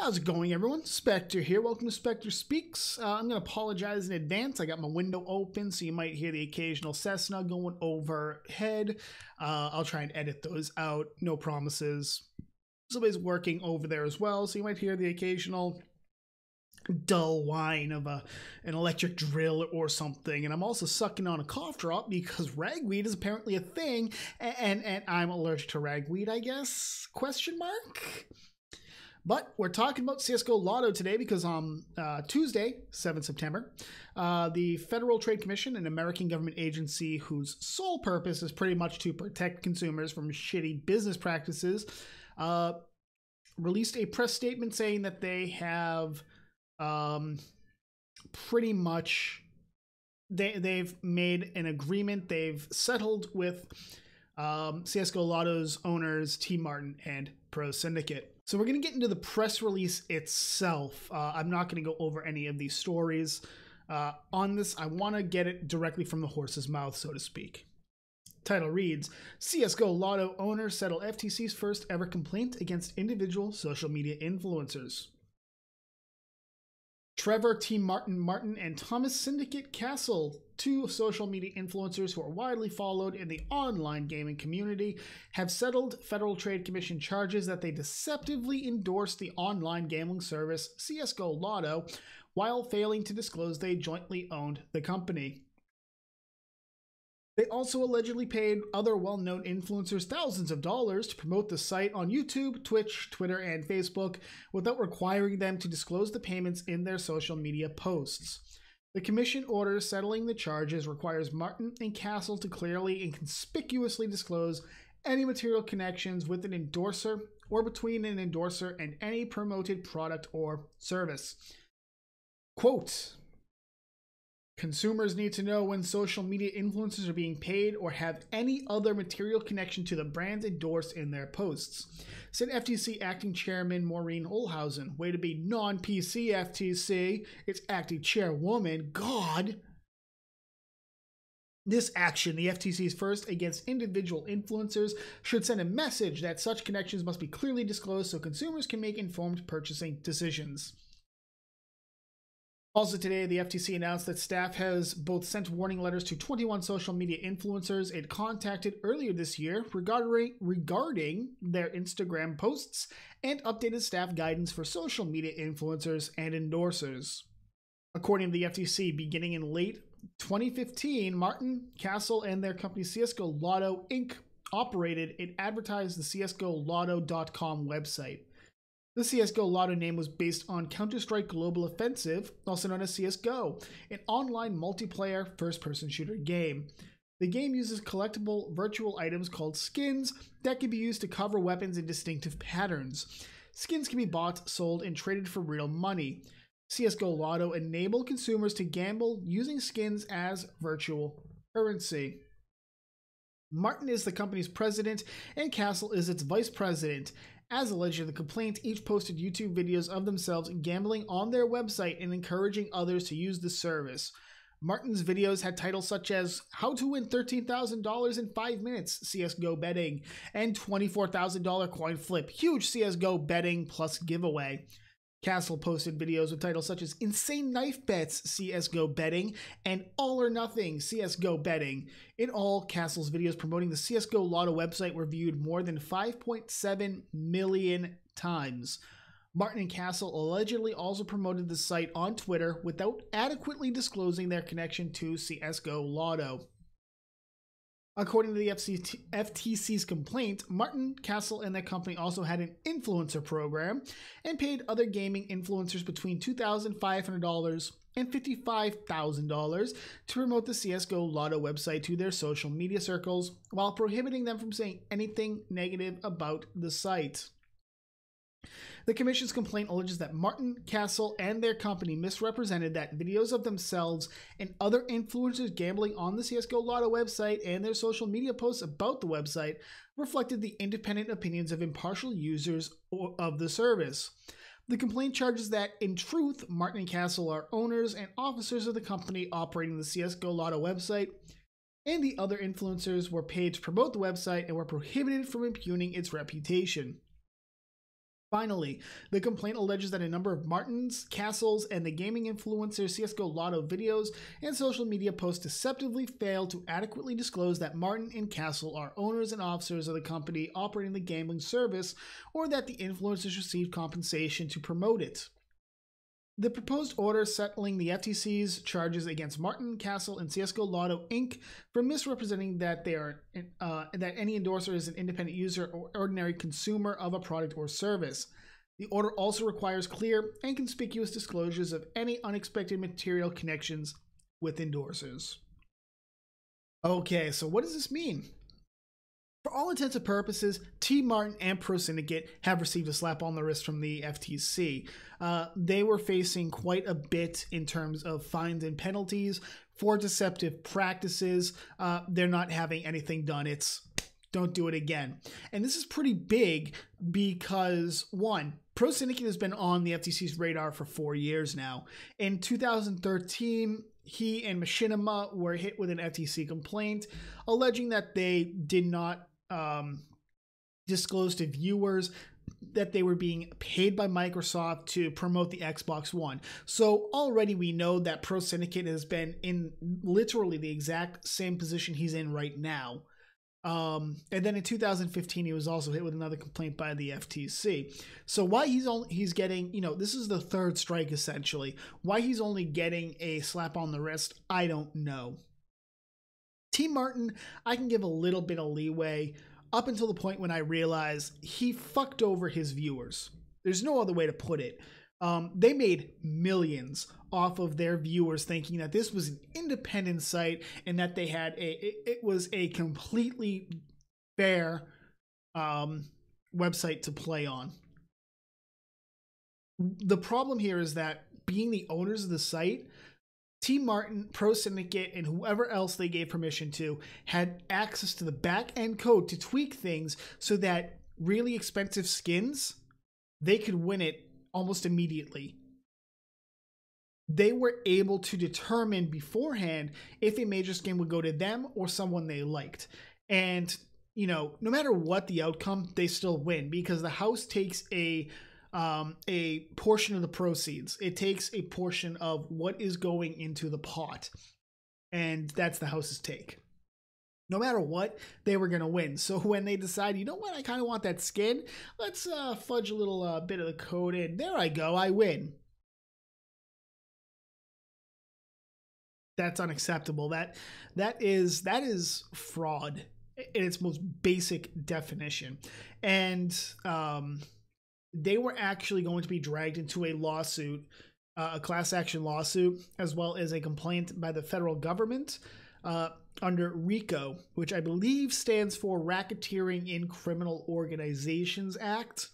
How's it going, everyone? Spectre here. Welcome to Spectre Speaks. I'm going to apologize in advance. I got my window open, so you might hear the occasional Cessna going overhead. I'll try and edit those out. No promises. Somebody's working over there as well, so you might hear the occasional dull whine of an electric drill or something. And I'm also sucking on a cough drop because ragweed is apparently a thing, and I'm allergic to ragweed, I guess? Question mark? But we're talking about CSGO Lotto today because on Tuesday, 7th September, the Federal Trade Commission, an American government agency whose sole purpose is pretty much to protect consumers from shitty business practices, released a press statement saying that they have pretty much, they've made an agreement, they've settled with CSGO Lotto's owners, Team Martin and Pro Syndicate. So we're going to get into the press release itself. I'm not going to go over any of these stories on this. I want to get it directly from the horse's mouth, so to speak. Title reads, CSGO Lotto owners settle FTC's first ever complaint against individual social media influencers. Trevor T. Martin and Thomas Syndicate Castle, two social media influencers who are widely followed in the online gaming community, have settled Federal Trade Commission charges that they deceptively endorsed the online gambling service CSGO Lotto while failing to disclose they jointly owned the company. They also allegedly paid other well-known influencers thousands of dollars to promote the site on YouTube, Twitch, Twitter, and Facebook without requiring them to disclose the payments in their social media posts. The commission order settling the charges requires Martin and Castle to clearly and conspicuously disclose any material connections with an endorser or between an endorser and any promoted product or service. Quote, consumers need to know when social media influencers are being paid or have any other material connection to the brands endorsed in their posts, said FTC Acting Chairman Maureen Olhausen. Way to be non-PC, FTC. It's Acting Chairwoman. God. This action, the FTC's first against individual influencers, should send a message that such connections must be clearly disclosed so consumers can make informed purchasing decisions. Also today, the FTC announced that staff has both sent warning letters to 21 social media influencers it contacted earlier this year regarding their Instagram posts and updated staff guidance for social media influencers and endorsers. According to the FTC, beginning in late 2015, Martin, Castle, and their company CSGO Lotto Inc. operated and advertised the CSGOLotto.com website. The CSGO Lotto name was based on Counter-Strike Global Offensive, also known as CSGO, an online multiplayer first-person shooter game. The game uses collectible virtual items called skins that can be used to cover weapons in distinctive patterns. Skins can be bought, sold, and traded for real money. CSGO Lotto enabled consumers to gamble using skins as virtual currency. Martin is the company's president, and Castle is its vice president. As alleged in the complaint, each posted YouTube videos of themselves gambling on their website and encouraging others to use the service. Martin's videos had titles such as How to Win $13,000 in 5 Minutes, CSGO Betting, and $24,000 Coin Flip, huge CSGO Betting plus giveaway. Castle posted videos with titles such as Insane Knife Bets, CSGO Betting, and All or Nothing, CSGO Betting. In all, Castle's videos promoting the CSGO Lotto website were viewed more than 5.7 million times. Martin and Castle allegedly also promoted the site on Twitter without adequately disclosing their connection to CSGO Lotto. According to the FTC's complaint, Martin, Castle, and their company also had an influencer program and paid other gaming influencers between $2,500 and $55,000 to promote the CSGO Lotto website to their social media circles while prohibiting them from saying anything negative about the site. The commission's complaint alleges that Martin, Castle, and their company misrepresented that videos of themselves and other influencers gambling on the CSGO Lotto website and their social media posts about the website reflected the independent opinions of impartial users of the service. The complaint charges that, in truth, Martin and Castle are owners and officers of the company operating the CSGO Lotto website, and the other influencers were paid to promote the website and were prohibited from impugning its reputation. Finally, the complaint alleges that a number of Martin's, Castle's, and the gaming influencer CSGO Lotto videos and social media posts deceptively fail to adequately disclose that Martin and Castle are owners and officers of the company operating the gambling service, or that the influencers received compensation to promote it. The proposed order settling the FTC's charges against Martin, Castle, and CSGO Lotto Inc. for misrepresenting that they are that any endorser is an independent user or ordinary consumer of a product or service. The order also requires clear and conspicuous disclosures of any unexpected material connections with endorsers. Okay, so what does this mean? For all intents and purposes, T. Martin and Pro Syndicate have received a slap on the wrist from the FTC. They were facing quite a bit in terms of fines and penalties for deceptive practices. They're not having anything done. It's don't do it again. And this is pretty big because, one, Pro Syndicate has been on the FTC's radar for 4 years now. In 2013, he and Machinima were hit with an FTC complaint alleging that they did not disclose to viewers that they were being paid by Microsoft to promote the Xbox One. So already we know that Pro Syndicate has been in literally the exact same position he's in right now. And then in 2015, he was also hit with another complaint by the FTC. So why he's getting, this is the third strike essentially. Why he's only getting a slap on the wrist, I don't know. T. Martin, I can give a little bit of leeway up until the point when I realize he fucked over his viewers. There's no other way to put it. They made millions off of their viewers thinking that this was an independent site and that they had it was a completely fair website to play on. The problem here is that being the owners of the site, T. Martin, Pro Syndicate, and whoever else they gave permission to had access to the back-end code to tweak things so that really expensive skins, they could win it almost immediately. They were able to determine beforehand if a major skin would go to them or someone they liked. And, no matter what the outcome, they still win because the house takes a portion of the proceeds. It takes a portion of what is going into the pot. And that's the house's take. No matter what, they were going to win. So when they decide, you know what, I kind of want that skin, let's fudge a little bit of the code in. There I go, I win. That's unacceptable. That is fraud in its most basic definition. And they were actually going to be dragged into a lawsuit, a class action lawsuit, as well as a complaint by the federal government under RICO, which I believe stands for Racketeering in Criminal Organizations Act.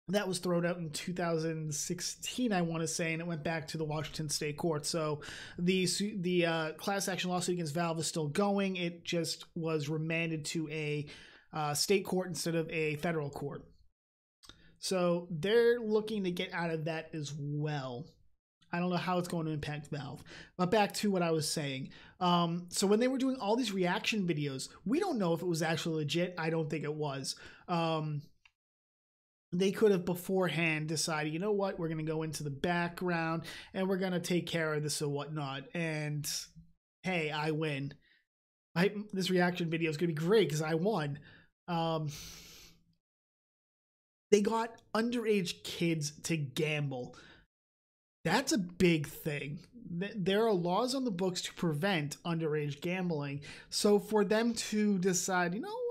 That was thrown out in 2016, I want to say, and it went back to the Washington State Court. So the class action lawsuit against Valve is still going. It just was remanded to a state court instead of a federal court. So they're looking to get out of that as well. I don't know how it's going to impact Valve. But back to what I was saying. So when they were doing all these reaction videos, we don't know if it was actually legit. I don't think it was. They could have beforehand decided, you know what, we're going to go into the background and we're going to take care of this or whatnot. And hey, I win. This reaction video is going to be great because I won. They got underage kids to gamble. That's a big thing. There are laws on the books to prevent underage gambling. So for them to decide, you know what?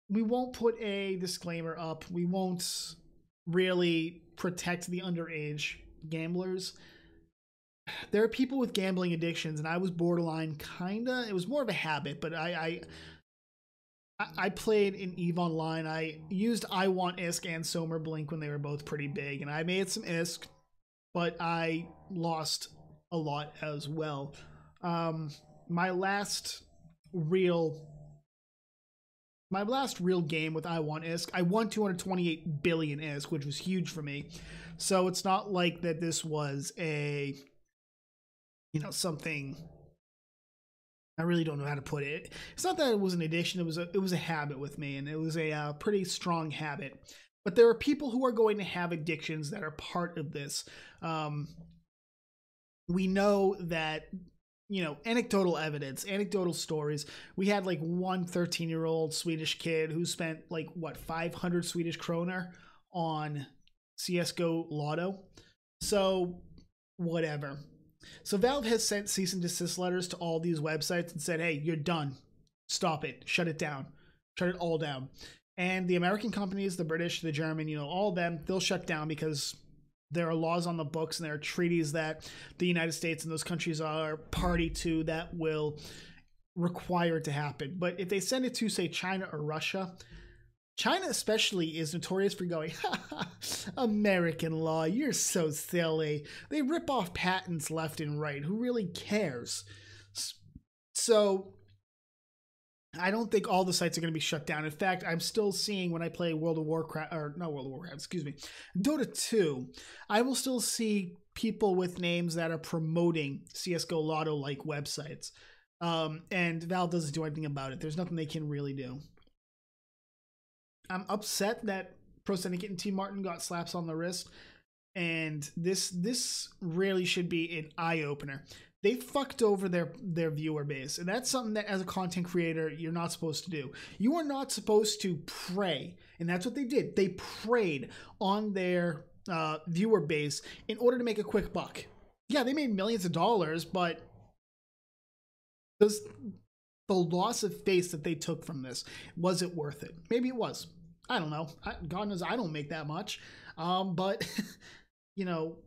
We won't put a disclaimer up. We won't really protect the underage gamblers. There are people with gambling addictions, and I was borderline kinda. It was more of a habit, but I played in EVE Online. I used I Want ISK and Somer Blink when they were both pretty big, and I made some ISK, but I lost a lot as well. My last real game with I Want ISK, I won 228 billion ISK, which was huge for me. So it's not like that this was a, something I really don't know how to put it. It's not that it was an addiction; it was a habit with me, and it was a pretty strong habit. But there are people who are going to have addictions that are part of this. Um, we know that, you know, anecdotal evidence, anecdotal stories. We had like one 13-year-old Swedish kid who spent like what 500 Swedish kroner on CS:GO Lotto. So whatever. So Valve has sent cease and desist letters to all these websites and said, hey, you're done. Stop it. Shut it down. Shut it all down. And the American companies, the British, the German, you know, all of them, they'll shut down because there are laws on the books and there are treaties that the United States and those countries are party to that will require it to happen. But if they send it to, say, China or Russia, China especially is notorious for going, American law, you're so silly. They rip off patents left and right. Who really cares? So I don't think all the sites are going to be shut down. In fact, I'm still seeing when I play World of Warcraft, or not World of Warcraft, excuse me, Dota 2, I will still see people with names that are promoting CSGO Lotto-like websites. And Valve doesn't do anything about it. There's nothing they can really do. I'm upset that Pro Syndicate and Team Martin got slaps on the wrist, and this really should be an eye-opener. They fucked over their viewer base, and that's something that as a content creator you're not supposed to do. You are not supposed to prey, and that's what they did. They preyed on their viewer base in order to make a quick buck. Yeah, they made millions of dollars, but the loss of face that they took from this, was it worth it? Maybe it was. I don't know. God knows I don't make that much. But, you know,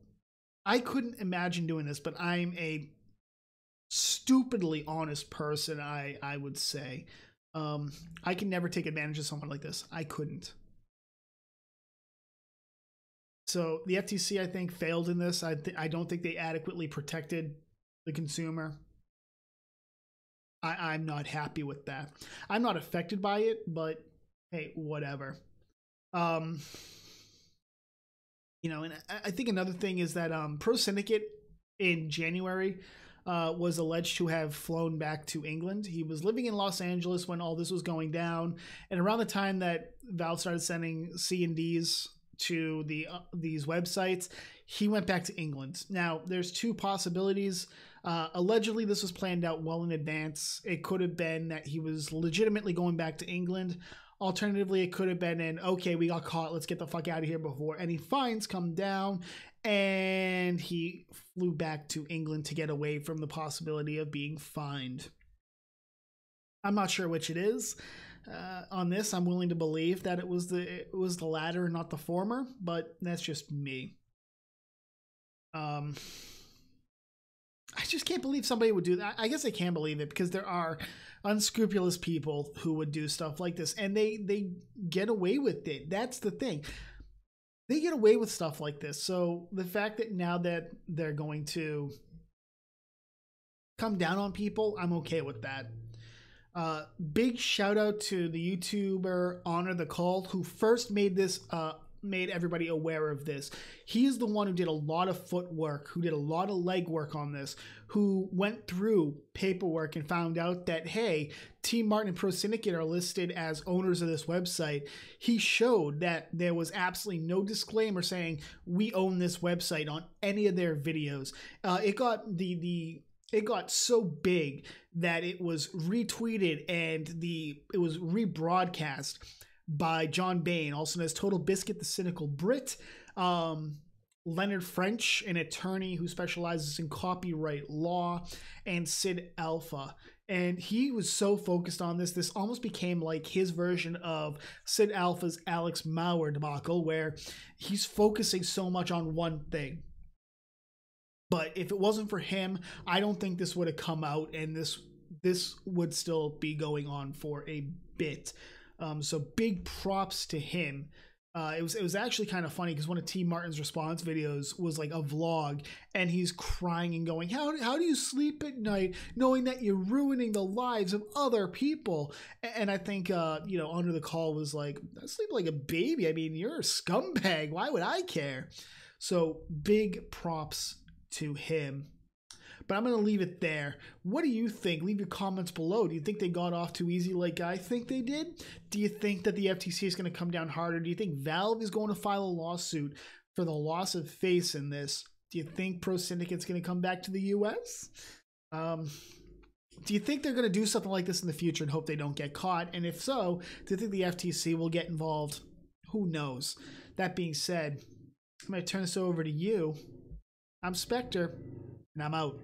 I couldn't imagine doing this, but I'm a stupidly honest person, I would say. I can never take advantage of someone like this. I couldn't. So the FTC, I think, failed in this. I don't think they adequately protected the consumer. I'm not happy with that. I'm not affected by it, but hey, whatever. You know, and I think another thing is that Pro Syndicate in January was alleged to have flown back to England. He was living in Los Angeles when all this was going down, and around the time that Valve started sending C&Ds to these websites, he went back to England. Now, there's two possibilities. Allegedly, this was planned out well in advance. It could have been that he was legitimately going back to England. Alternatively, it could have been okay, we got caught, let's get the fuck out of here before any fines come down. And he flew back to England to get away from the possibility of being fined. I'm not sure which it is. On this, I'm willing to believe that it was the latter and not the former, but that's just me. I just can't believe somebody would do that. I guess I can believe it because there are unscrupulous people who would do stuff like this, and they get away with it. That's the thing. They get away with stuff like this. So the fact that now that they're going to come down on people, I'm okay with that. Big shout out to the YouTuber Honor the Call, who first made this made everybody aware of this. He is the one who did a lot of footwork, who did a lot of legwork on this, who went through paperwork and found out that, hey, Team Martin and Pro Syndicate are listed as owners of this website. He showed that there was absolutely no disclaimer saying we own this website on any of their videos. It got so big that it was retweeted and it was rebroadcast by John Bain, also known as Total Biscuit, the Cynical Brit, Leonard French, an attorney who specializes in copyright law, and Sid Alpha. And he was so focused on this almost became like his version of Sid Alpha's Alex Mauer debacle, where he's focusing so much on one thing. But if it wasn't for him, I don't think this would have come out, and this would still be going on for a bit. So big props to him. It was actually kind of funny because one of T. Martin's response videos was like a vlog, and he's crying and going, how do you sleep at night knowing that you're ruining the lives of other people? And I think, you know, Under the Call was like, I sleep like a baby. I mean, you're a scumbag. Why would I care? So big props to him. But I'm going to leave it there. What do you think? Leave your comments below. Do you think they got off too easy like I think they did? Do you think that the FTC is going to come down harder? Do you think Valve is going to file a lawsuit for the loss of face in this? Do you think Pro Syndicate's going to come back to the US? Do you think they're going to do something like this in the future and hope they don't get caught? And if so, do you think the FTC will get involved? Who knows? That being said, I'm going to turn this over to you. I'm Spectre, and I'm out.